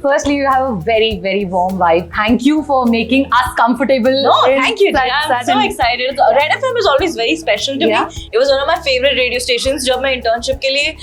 firstly, you have a very, very warm vibe. Thank you for making us comfortable. No, thank you. I'm so excited. Red FM is always very special to me. It was one of my favorite radio stations. जब मैं internship के लिए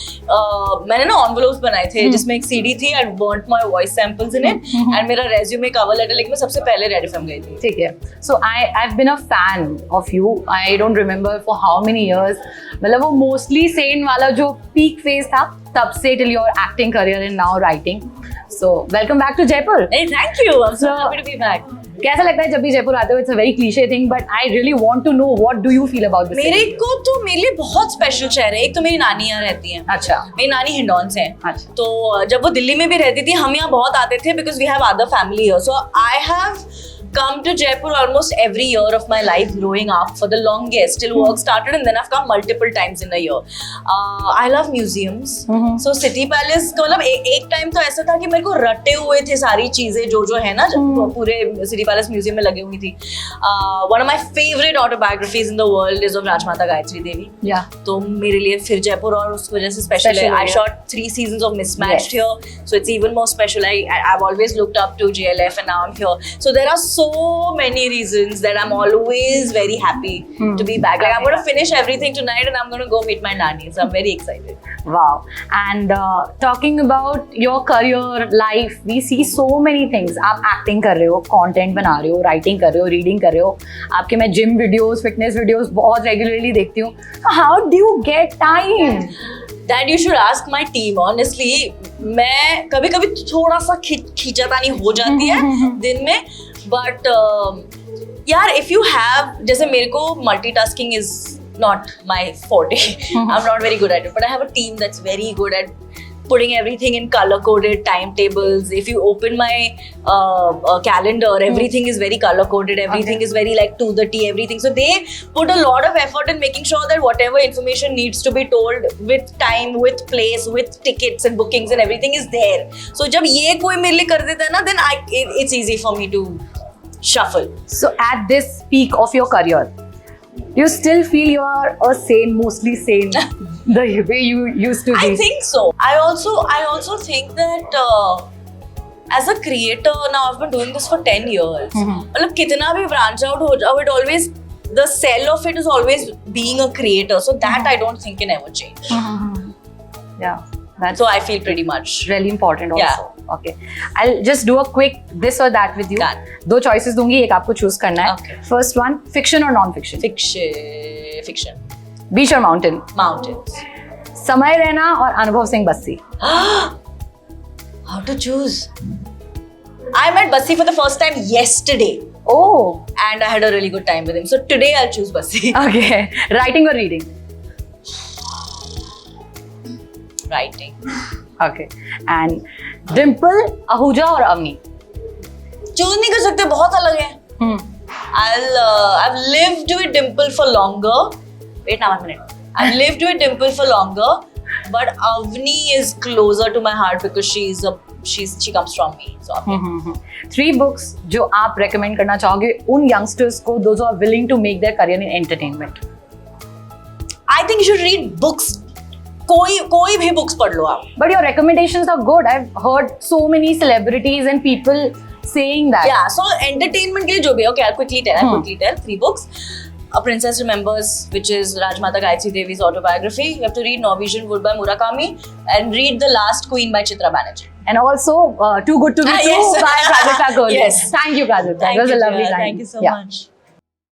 मैंने ना envelopes बनाए थे जिसमें एक CD थी. I burnt my voice samples in it and मेरा resume cover letter लेके मैं सबसे पहले Red FM गई थी. ठीक है. So I've been a fan of you. I don't remember for how many years. मतलब वो mostly sane वाला जो peak phase था तब से till your acting career and now writing. So welcome back to Jaipur. Hey, thank you. I'm so happy to be back. कैसा लगता है जब भी जयपुर आते हो? It's a very cliche thing, but I really want to know what do you feel about this? मेरे को तो मेरे लिए बहुत स्पेशल शहर है. एक तो मेरी नानी यहाँ रहती है. अच्छा. मेरी नानी हिंडौन से है. अच्छा. तो जब वो दिल्ली में भी रहती थी हम यहाँ बहुत आते थे because we have other family here. So I have come to Jaipur almost every year of my life growing up for the longest till work started, and then I've come multiple times in a year. I love museums. So City Palace का मतलब एक time तो ऐसा था कि मेरे को रटे हुए थे सारी चीजें जो है ना पूरे City Palace म्यूजियम में लगी हुई थी. One of my favorite autobiographies in the world is of Rajmata Gayatri Devi. Yeah. तो मेरे लिए फिर जयपुर और उस वजह से स्पेशल है. I shot 3 seasons of Mismatched here, so it's even more special. I've always looked up to JLF and now I'm here. So there are so many reasons that I'm always very happy to be back. Like I'm going to finish everything tonight and I'm going to go meet my nanny. So I'm very excited. Wow. And talking about your career, life, we see so many things. आप acting कर रहे हो, content बना रहे हो, writing कर रहे हो, reading कर रहे हो. आपके मैं gym videos, fitness videos बहुत regularly देखती हूँ. How do you get time? That you should ask my team. Honestly, मैं कभी-कभी थोड़ा सा खींचातानी हो जाती है दिन में. But यार if you have जैसे मेरे को multitasking is not my forte. I'm not very good at it, but I have a team that's very good at putting everything in color-coded timetables. If you open my calendar, everything is very color-coded. Everything is very like to the T. Everything. So they put a lot of effort in making sure that whatever information needs to be told with time, with place, with tickets and bookings and everything is there. So जब ये कोई मेरे लिए कर देता है ना, then it's easy for me to shuffle. So at this peak of your career, do you still feel you are a sane, mostly sane, the way you used to be? I think so. I also think that as a creator now, I've been doing this for 10 years. मतलब कितना भी branch out हो जाओ, it always the cell of it is always being a creator. So that I don't think can ever change. Yeah. That's so I feel pretty much really important also. Yeah. Okay. I'll just do a quick this or that with you. Done. दो choices दूंगी, एक आपको choose करना है. Okay. First one, fiction or non-fiction? Fiction. Beach or mountain? Mountains. समय रैना और अनुभव Singh Bassi? How to choose? I met Bassi for the first time yesterday. Oh. And I had a really good time with him. So today I'll choose Bassi. Okay. Writing or reading? Writing. Okay. And Dimple, Ahuja और Avani? Choose नहीं कर सकते, बहुत अलग है. I've lived with Dimple for longer. Wait now 1 minute. I've lived with Dimple for longer, but Avni is closer to my heart because she comes from me. So 3 books जो आप recommend करना चाहोगे उन youngsters को, those who are willing to make their career in entertainment? I think you should read books. कोई भी books पढ़ लो आप. But your recommendations are good. I've heard so many celebrities and people saying that. Yeah, so entertainment के लिए जो भी है, okay, I'll quickly tell 3 books. A Princess Remembers, which is Rajmata Gayatri Devi's autobiography. You have to read Norwegian Wood by Murakami and read The Last Queen by Chitra Banerjee. And also Too Good to Be True by Pradipta Goel. Yes. Thank you, Pradipta. It was a lovely time. Thank you so much.